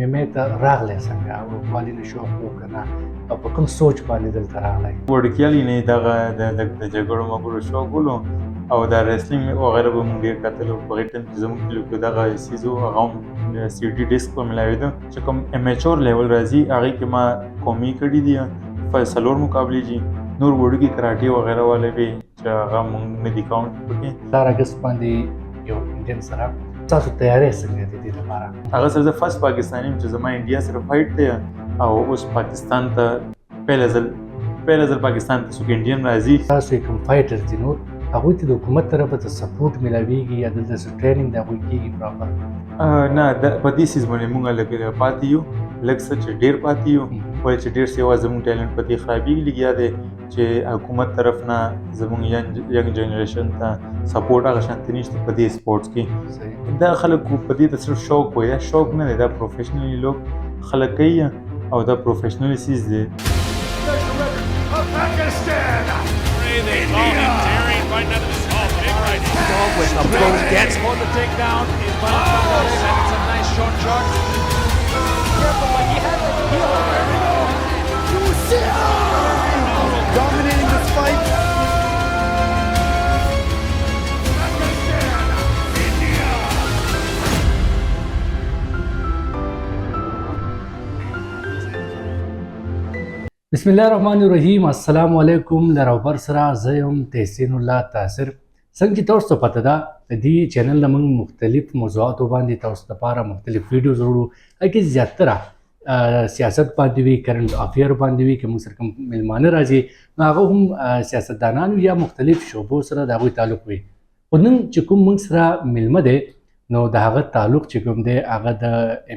MMA ته راغلی څنګه او والي شوق وکنه او په کوم سوچ باندې دلته راغلی؟ وړکیالي نه دغه د جګړو مګړو شوق ولو او دا ریسلینګ وغیره به مونږ ډېر کتلو. په هغې ټایم کې زموږ کلیو کې دغه څیز و، هغه هم سی ډي ډسک په ملاوېده. چې کوم امیچور لیول راځي هغې کې ما قومي کړي دي 4 مقابلې دي. نور وړوکي کراټې وغیره والی وې چې هغه مونږ نه دي کاونټ پکې. 4 اګست باندې یو انډین سره تاسو تیاری څنګه دي دې لپاره؟ هغه سره زه فرست پاکستاني یم چې زما انډیا سره فایټ دی او اوس پاکستان ته پیله ځل پاکستان ته څوک انډین راځي. تاسو کوم فایټرز دي نور هغوی ته د حکومت طرفه ته سپورټ میلاویږي یا دلته څه ټریننګ د هغوی کېږي پراپر؟ نه په دې سیز باندې مونږ لږ پاتې یو، لږ څه چې ډېر پاتې یو، ولې چې ډېر څه یوازې زموږ ټیلنټ په دې خرابېږي لګیا دی چې حکومت طرف نه زموږ ینګ جنریشن ته سپورټ هغه شانتې نشته په دې سپورټس کې. دا خلک په دې ته صرف شوق وایي، دا شوق نه دی، دا پروفیشنلی لوک خلک کوي او دا پروفیشنلی سیز دی. When Abdul gets on the takedown, it's a nice short shot. Careful, like he had like a heel. There we go. Dominating this fight. بسم الله الرحمن الرحیم. السلام علیکم. لراوبر سره زه یم تحسین الله تاثر. څنګه چې تاسو ته پته ده د دې چینل نه موږ مختلف موضوعاتو باندې تاسو لپاره مختلف ویډیوز وړو. هغې زیاتره سیاست باندې وي، کرنټ افیر باندې وي. که موږ سره کوم میلمانه راځي نو هغه هم سیاستدانان یا مختلف شعبو سره د هغوی تعلق وي. خو نن چې کوم موږ سره میلمه دی نو د هغه تعلق چې کوم دی هغه د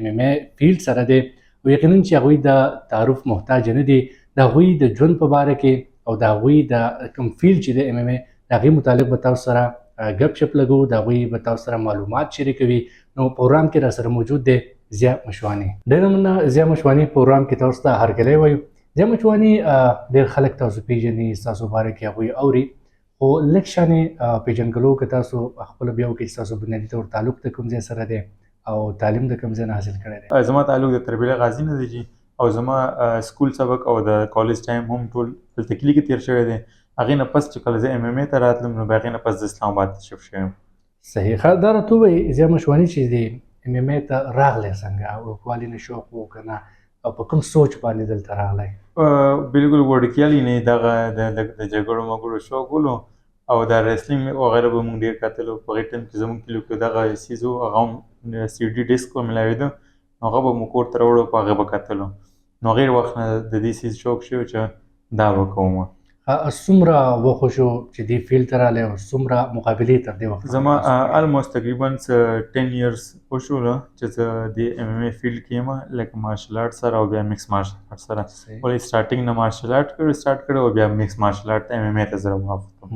MMA فیلډ سره دی او یقینا چې هغوی د تعارف محتاج نه دي. د هغوی د ژوند په باره کې او د هغوی د کوم فیلډ چې د MMA د هغې متعلق به تاسو سره ګپ شپ لګو، د هغوی به تاسو سره معلومات شریکوي. نو پروګرام کې را سره موجود دی ضیا مشواني. ډېره مننه ضیا مشواني. پروګرام کې تاسو ته هرکلی وایو. ضیا مشواني ډېر خلک تاسو پیژني، ستاسو باره کې هغوی اوري، خو لږ شانې پیژنګلو که تاسو خپله بیا وکړئ چې ستاسو بنیادي طور تعلق د کوم ځای سره دی او تعلیم د کوم ځای نه حاصل کړی دی؟ زما تعلق د تربیل غازي نه دی او زما سکول سبق او د کالج ټایم هم ټول دلته کلي کې تېر شوی دی. هغې نه پس چې کله زه MMA ته راتلم نو بیا هغې نه پس د اسلام آباد ته شفت شوی یم. صحیح. ښه، دا راته ووایئ ضیا مشواني چې د MMA ته راغلی څنګه او والي نه شوق و که نه او په کوم سوچ باندې دلته راغلی؟ بلکل وړکیالي نه دغه د جګړو مګړو شوق ولو او دا ریسلینګ وغیره به مونږ ډېر کتلو. په هغې ټایم کې زموږ کلیو کې دغه څیز و، هغه هم سی ډي ډسک په ملاوېده، نو هغه به مو کور ته راوړو، په هغې به کتلو. نو هغې وخت نه د دې څیز شوق شوی چې دا به کوم. څومره وخت شو چې دې فیلډ ته راغلی او څومره مقابلې تر دې وخته؟ زما الموست تقریبا 10 years وشوله چې زه د MMA فیلډ کې یم، لکه مارشل آرټ سره او بیا میکس مارشل آرټ سره. ولې سټارټینګ نه مارشل آرټ سټارټ کړی او بیا میکس مارشل آرټ ته MMA ته زه راواوښتم.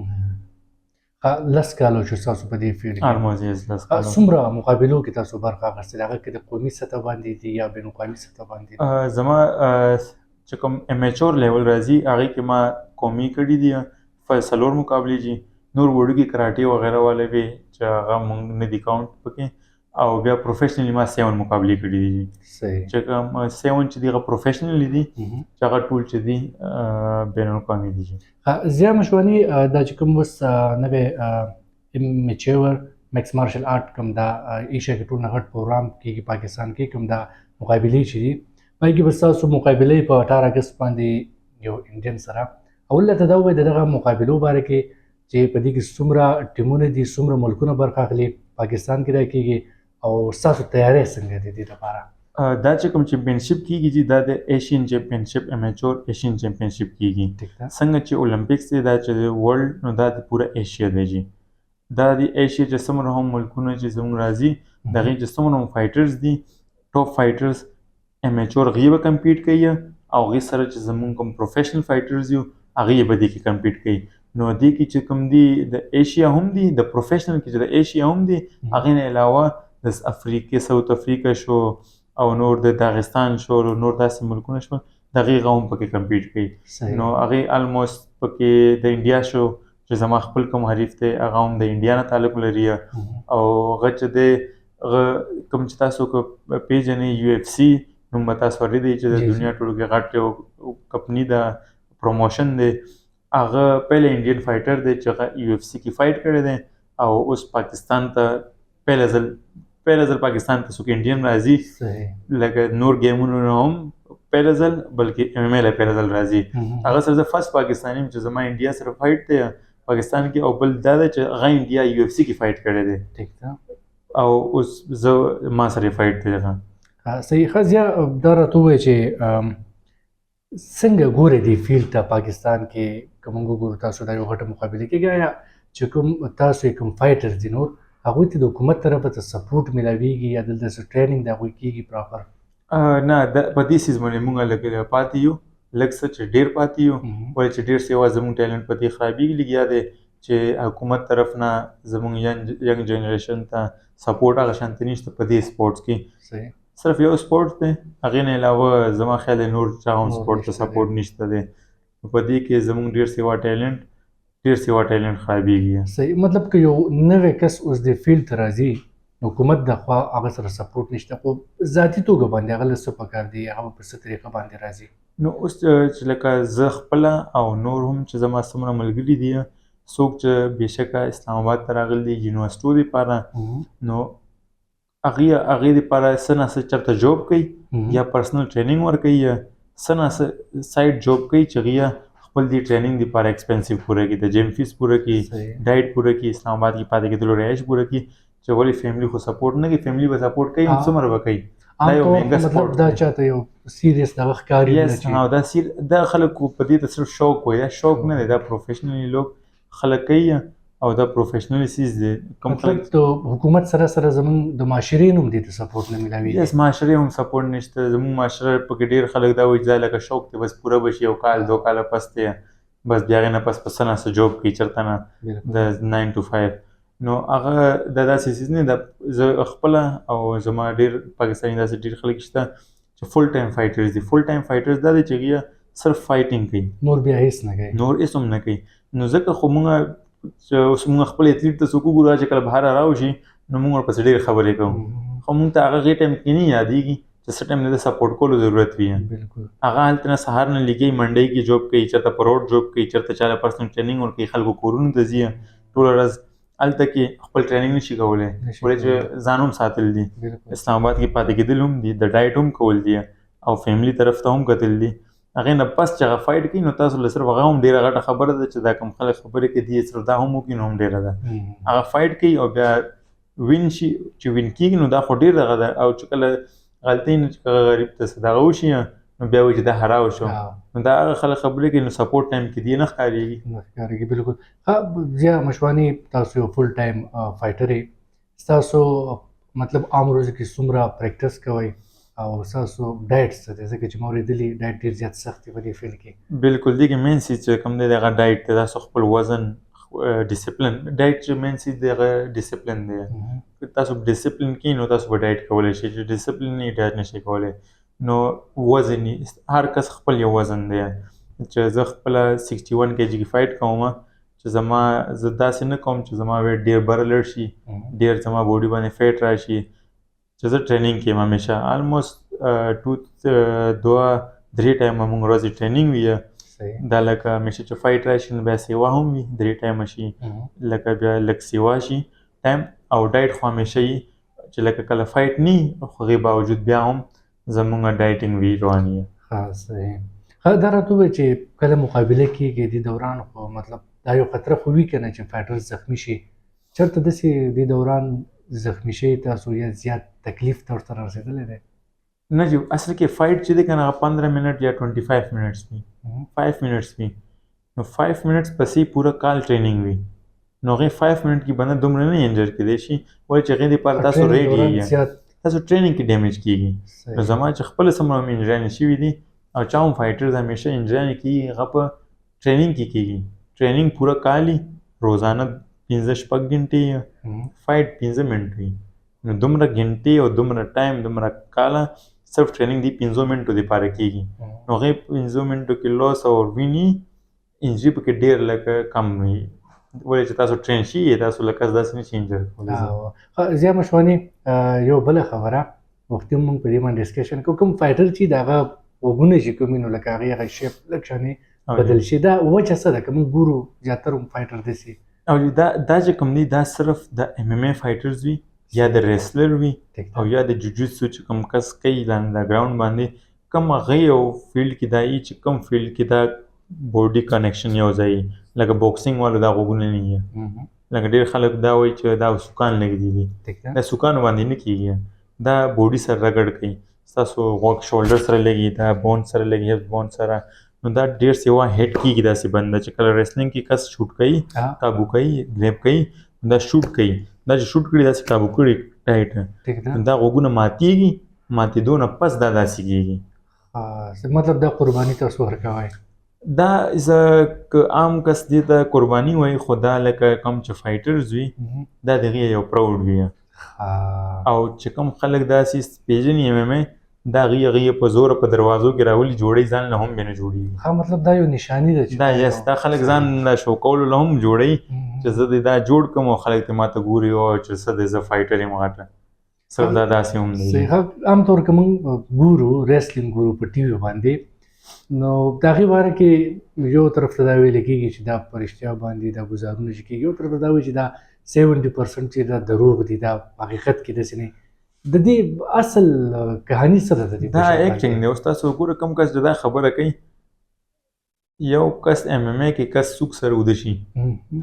10 کالو چې تاسو په دې فیلډ کې؟ الموست 10 کالو. څومره مقابلو کې تاسو برخه اخیستې؟ هغه کې د قومي سطح باندې دي یا بین الاقوامي سطح باندې دي؟ زما چې کوم امیچور لیول راځي هغې کې ما قومي کړي دي 4 مقابلې دي. نور وړوکي کراټې وغیره والی وې چې هغه مونږ نه دي کاونټ پکې او بیا پروفیشنلي ما 7 مقابلې کړي دي. صحیح. چې کوم 7 چې دي هغه پروفیشنلي دي چې هغه ټول چې دي بین الاقوامي دي. ضیا مشواني دا چې کوم اوس نوی میچور میکس مارشل آرټ کوم دا ایشیا کې ټول نه غټ پروګرام کېږي پاکستان کې، کوم دا مقابلې چې دي په هغې کې به ستاسو مقابلې په 18 اګست باندې یو انډین سره. اول راته دا ووایئ د دغه مقابلو باره کې چې په دې کې څومره ټیمونه دي، څومره ملکونه برخه اخلي، پاکستان کې دا کېږي او ستاسو تیاری څنګه دی دې لپاره؟ دا چې کوم چمپینشپ کېږي چې دا د ایشین چمپینشپ امیچور ایشین چمپینشپ کېږي. څنګه چې اولمپکس دی دا چې د ورلډ نو دا د پوره ایشیا دی جي. دا د ایشیا چې څومره هم ملکونه چې زموږ راځي د هغې چې څومره هم فایټرز دي، ټاپ فایټرز امیچور هغې به کمپیټ کوي او هغې سره چې زموږ کوم پروفیشنل فایټرز یو هغې به دې کې کمپیټ کوي. نو دې کې چې کوم دي د ایشیا هم دي، د پروفیشنل کې چې د ایشیا هم دي، هغې نه علاوه د افریقې ساوت افریقا شو او نور د داغستان شو، نور داسې ملکونه شول، د هغې هغه هم پکې کمپیټ کوي. نو هغې الموست پکې د انډیا شو چې زما خپل کوم حریف دی هغه هم د انډیا نه تعلق لري او هغه چې دی کوم چې تاسو کو پیژنې UFC نوم به تاسو اورېدی چې د جی، دنیا ټولو کې غټ یو کمپني ده پروموشن دی هغه پهله انډین فایټر دی چې هغه UFC کې فایټ کړی دی او اوس پاکستان ته پهله ځل پاکستان ته څوک انډین راځي صحیح لکه نور ګیمونو نه هم پهله ځل بلکې MMA له پهله ځل راځي هغه سره زه فرست پاکستاني یم چې زما انډیا سره فایټ دی پاکستان کې او بل دا ده چې هغه انډیا UFC کې فایټ کړی دی ټیک ده او اوس زه ما سره یې فایټ دی هغه صحیح ښه زیا دا راته ووایه چې څنګه ګورې دې فیلډ ته پاکستان کې که موږ وګورو تاسو دا یو غټه مقابله کېږي یا چې کوم تاسو یې کوم فایټرز دي نور هغوی ته د حکومت طرفه ته سپورټ میلاویږي یا دلته څه ټریننګ د هغوی کېږي پراپر نه په دې سیز باندې مونږ لږ پاتې یو لږ څه چې ډېر پاتې یو ولې چې ډېر سیوا زموږ ټیلنټ په دې خرابېږي لګیا دی چې حکومت طرف نه زموږ ینګ جنریشن ته سپورټ هغه شانتې نشته په دې سپورټس کې صحیح صرف یو سپورټ دی هغې نه علاوه زما خیال دی نور چا هم سپورټ ته سپورټ نشته دی په دې کې زموږ ډېر سیوا ټیلنټ خرابېږي صحیح مطلب که یو نوی کس اوس د فیلډ ته راځي حکومت د خوا هغه سره سپورټ نشته خو ذاتي توګه باندې هغه له څه پکار دی هغه په څه طریقه باندې راځي نو اوس چې لکه زه خپله او نور هم چې زما څومره ملګري دي څوک چې بېشکه اسلام آباد ته راغلي دي یونیورسټو دپاره نو هغې دپاره څه نه څه چېرته جوب کوي یا پرسنل ټریننګ ورکوي یا څه نه څه سایډ جوب کوي چې هغې خپل دې ټریننګ دپاره ایکسپینسیو پوره کړي د جیم فیس پوره کړي ډایټ پوره کړي اسلام آباد کې پاتې کېدلو رهایش پوره کړي چې ولې فیملی خو سپورټ نه کوي فیملی به سپورټ کوي څومره به کوي دا یو مهنګه سپورټ دا چاته یو سیریس دغه ښکاري دا خلک په دې ته صرف شوق وایي دا شوق نه دی دا پروفیشنلی لوک خلک کوي او دا پروفیشنلی سیز دی مطلب د حکومت سره زموږ د معاشرې نوم دې ته سپورټ نه میلاوي یس معاشرې هم سپورټ نشته زموږ معاشره پکې ډېر خلک دا وایي چې دا لکه شوق دی بس پوره به شي یو کال 2 کاله پس دی بس بیا هغې نه پس په څه نه څه جوب کوي چېرته نه د 9 to 5 نو هغه دا داسې څیز نه ده زه خپله او زما ډېر پاکستاني داسې ډېر خلک شته چې فل ټایم فایټرز دي فل ټایم فایټرز دا دی چې هغې صرف فایټینګ کوي نور بیا هیڅ نه کوي نور هېڅ هم نه کوي نو ځکه خو موږ خپل اتلیټ ته څوک وګورو چې کله بهر راوشي نو موږ ورپسې ډېرې خبرې کوو خو موږ ته هغه هغې ټایم کې نه یادېږي چې څه ټایم د سپورټ کولو ضرورت وي هغه هلته نه سهار نه لګي منډۍ کې جوب کوي چېرته په روډ جوب کوي چېرته چا له پرسنل ټریننګ ورکوي خلکو کورونو ته ځي ټوله ورځ هلته کې خپل ټریننګ نشي کولی ولې چې ځان هم ساتل دي اسلام آباد کې پاتې کېدل هم دي د ډایټ هم کول دي او فیملی طرف ته هم کتل دي هغې نه پس چې هغه فایټ کوي نو تاسو له صرف هغه هم ډېره غټه خبره ده چې دا کوم خلک خبرې کوي دي صرف دا هم وکړي نو هم ډېره ده هغه فایټ کوي او بیا وین شي چې وین کېږي نو دا خو ډېر دغه ده او چې کله غلطۍ نه چې هغه غریب ته څه دغه وشي نو بیا وایي چې دا هراو شو نو دا هغه خلک خبرې کوي نو سپورټ ټایم کې دی نه ښکارېږي بالکل ښه ضیا مشواني تاسو یو فل ټایم فایټر یې ستاسو مطلب عام ورځو کې څومره پریکټس کوئ او ستاسو ډایټ څه دی ځکه چې ما اورېدلي ډایټ ډېر زیات سخت دی په دې فیلډ کې بالکل دې کې مین څیز چې کوم دی هغه ډایټ دی تاسو خپل وزن ډیسپلن ډایټ چې مین څیز دی هغه ډیسپلن دی تاسو ډیسپلن کې نو تاسو به ډایټ کولی شئ چې ډیسپلن نه ډایټ نشئ کولی نو وزن هر کس خپل یو وزن دی چې زه خپله 61 kg کې فایټ کوم چې زه داسې نه کوم چې زما ویټ ډېر بره لړ شي ډېر زما بوډي باندې فیټ راشي چې زه ټریننګ کوم همیشه آلموسټ 2-3 ټایمه موږ ورځې ټریننګ وي دا لکه همیشه چې فایټ راشي نو بیا سیوا هم وي 3 ټایمه شي لکه بیا لږ سیوا شي ټایم او ډایټ خو همیشه وي چې لکه کله فایټ نه خو هغې باوجود بیا هم زموږ ډایټینګ وي روان وي ښه صحیح ښه دا راته ووایه چې کله مقابله کېږي دې دوران خو مطلب دا یو خطره خو وي که نه چې فایټر زخمي شي چېرته داسې دې دوران زخمي شوي تاسو یا زیات تکلیف ته ورته رسېدلی دی نه چې اصل کې فایټ چې دی که نه هغه 15 منټ یا 25 منټس وي 5 منټس وي نو 5 منټس پسې پوره کال ټریننګ وي نو هغې 5 منټ کې بنده دومره نه انجر کېدی شي ولې چې هغې دپاره تاسو ریډ یې تاسو ټریننګ کې ډیمیج کېږي نو زما چې خپله څومره هم انجریانې شوي دي او چا هم فایټرز همیشه انجریانې کېږي هغه په ټریننګ کې کېږي ټریننګ پوره کال وي روزانه 15-16 ګنټې فایټ 15 منټ وي نو دومره ګنټې او دومره ټایم دومره کاله صرف ټریننګ دی 15 منټو دپاره کېږي نو هغې 15 منټو کې لوس او ویني انجري پکې ډېر لکه کم وي ولې چې تاسو ټرین شي تاسو لکه داسې نه شي انجر کولی. ضیا مشواني یو بله خبره وختي موږ په دې باندې ډسکشن کوو کوم فایټر چې د هغه غوږونه چې کوم نو لکه هغې شیپ لږ شانې بدل شي دا وجه څه ده که موږ ګورو زیاتره فایټر داسې او دا چې کوم دی دا صرف د ایم ایم ای فایټرز وي یا د ریسلر وي او یا د جوجوتسو چې کوم کس کوي لاندې ګراوند باندې کوم هغه یو فیلډ کې دا چې کوم فیلډ کې دا بوډي کنیکشن یو ځای لکه بوکسینګ والو دا غوږونه نه وي لکه ډېر خلک دا وایي چې دا سوکان لګېدي دي دا سوکانو باندې نه کېږي دا بوډي سره رګړ کوي ستاسو غوږ شولډر سره لګي دا بون سره لګي هیپ بون سره نو دا ډېر سیوا هیټ کېږي داسې بنده چې کله ریسلینګ کې کس شوټ کوي کابو کوي گریب کوي دا شوټ کوي دا چې شوټ کړي داسې کابو کړي ټایټ دا غوږونه ماتېږي ماتېدو نه پس دا داسې کېږي مطلب دا قرباني تاسو ورکوئ دا که عام کس دې ته قرباني وایي خو دا لکه کوم چې فایټرز وي دا د هغې یو پراوډ وي او چې کوم خلک داسې پیژني ایم ایم ای دا هغې په زوره په دروازو کې راولي جوړوي ځان له هم بې نه جوړېږي مطلب دا یو نشاني ده دا یس دا خلک ځان له شو کولو له هم جوړوي چې زه دې دا جوړ کړم او خلک ته ماته ګوري او چې څه دی زه فایټر یم غټه صرف دا داسې هم دی عام طور که موږ ګورو ریسلینګ ګورو په ټي وي باندې نو د هغې باره کې یو طرف ته دا ویل کېږي چې دا په رښتیا باندې دا ګزارونه چې کېږي یو طرف ته دا وایي چې دا 70% چې دا دروغ دي دا حقیقت کې داسې نه د دې اصل کہانی څه ده دا ایکټینګ دی اوس تاسو وګوره کوم کس دا خبره کوي یو کس ایم ایم ای کې کس څوک سره وده شي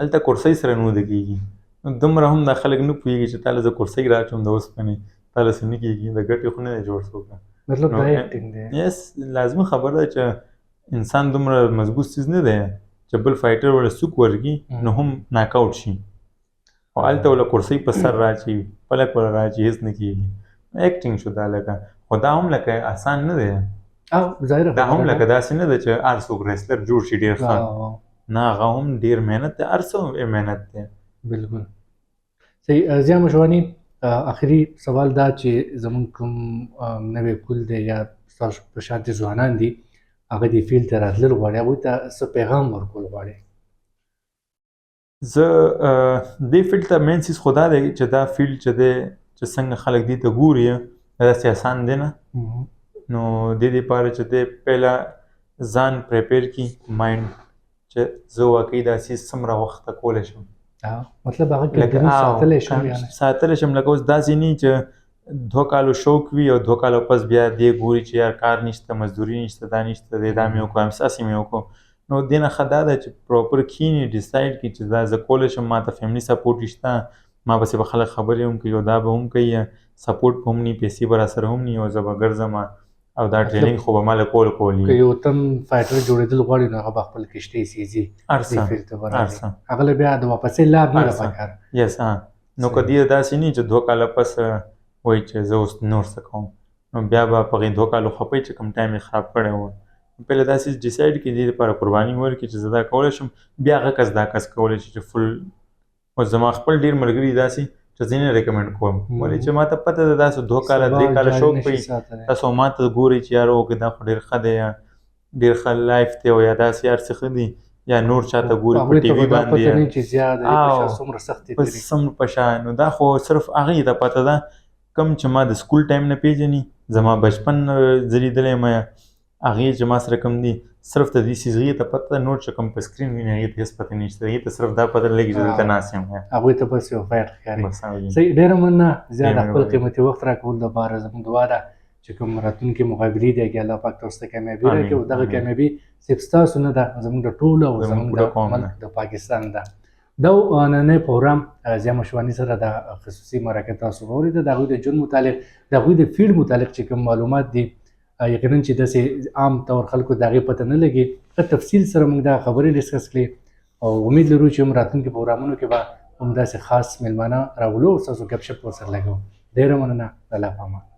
هلته کرسۍ سره نه وده کېږي نو دومره هم دا خلک نه پوهېږي چې تاله زه کرسۍ راچوم د اوسپنې تاله څه نه کېږي د ګټې خو نه دی جوړ څوک مطلب دا ایکټینګ دی یس لازمي خبره ده چې انسان دومره مضبوط څیز نه دی چې بل فایټر وله څوک ورکړي نو هم ناک آوټ شي او هلته وله کرسۍ په سر راچي پلک وله راچي هېڅ نه کېږي ایکټینګ شو دا لکه خو دا هم لکه آسان نه دی دا هم لکه داسې نه ده چې هر څوک ریسلر جوړ شي ډېر ښه نه هغه هم ډېر محنت دی هر څه محنت دی بلکل صحیح ضیا مشواني آخري سوال دا چې زموږ کوم نوی کول دی یا ستاسو په شانتې ځوانان دي هغه دې فیلډ ته راتلل غواړي هغوی ته څه پیغام ورکول غواړي زه دې فیلډ ته مین څیز خو دا دی چې دا فیلډ چې دی چې څنګه خلک دې ته ګوري دا داسې آسان دی نه نو دې دپاره چې دی پهله ځان پریپیر کړي مایند چې زه واقعي دا څیز څومره وخته کولی شم مطلب هغه کنټینیو ساتلی شم ساتلی شم لکه اوس داسې نه چې 2 کالو شوق وي او 2 کالو پس بیا دې ګوري چې یار کار نشته مزدوري نشته دا نشته دی دا مې وکړو همساسې مې وکړو نو دې نه ښه دا ده چې پراپر کښېني ډیسایډ کړي چې دا زه کولی شم ما ته فیملي سپورټ شته ما پسې به خلک خبرې هم کوي او دا به هم کوي سپورټ به هم ني پیسې به راسره هم ني او زه به ګرځم او دا ټریننګ خو به ما له کولی که یو تم فایټر جوړېدل غواړي نو هغه به خپل کشتۍ سیزي هغه له بیا د واپسې لار نه ده پکار یس نو که دې داسې نه چې 2 کاله پس وایي چې زه اوس نور څه کوم نو بیا به په هغې 2 کالو خپوي چې کوم ټایم یې خراب کړی و پهله داسې ډیسایډ کړي دې لپاره قرباني ورکړي چې زه دا کولی شم بیا هغه کس دا کس کولی شي چې فل اوس زما خپل ډېر ملګري داسې چې زه یې نه ریکمنډ کوم ولې چې ما ته پته ده داسې 2 کاله 3 کاله شوق کوي تاسو ما ته ګورئ چې یار اوکې دا خو ډېر ښه دی یا ډېر ښه لایف دی او یا داسې هر څه ښه دي یا نور چاته ګوري په ټي وي باندې بس څومره په شا نو دا خو صرف هغې ته پته ده کوم چې ما د سکول ټایم نه پیژني زما بچپن زه لیدلی یم هغې چې ما سره کوم دي صرف د دې څیز هغې ته پته ده نور چې کوم په سکرین ویني هغې ته هېڅ پته نشته هغې ته صرف دا پته لګي چې دلته ناست یم هغوی ته بس یو فایټ ښکاري صحیح ډېره مننه زیات خپل قیمتي وخت راکولو دپاره زموږ دعا ده چې کوم راتلونکي مقابلې دي هغې الله پاک تاسو ته کامیابي راکړي او دغه کامیابي صرف ستاسو نه ده زموږ د ټولو او زموږ د ملک د پاکستان ده دا نننی پروګرام ضیا مشواني سره د خصوصي مرکه تاسو واورېده د هغوی د ژوند متعلق د هغوی د فیلډ متعلق چې کوم معلومات دي یقینا چې داسې عام طور خلکو د هغې پته نه لګي ښه تفصیل سره موږ دا خبرې ډسکس کړې او امید لرو چې هم راتلونکي پروګرامونو کې به هم داسې خاص میلمانه راولو او ستاسو ګپ شپ ورسره لګو ډېره مننه الله پامان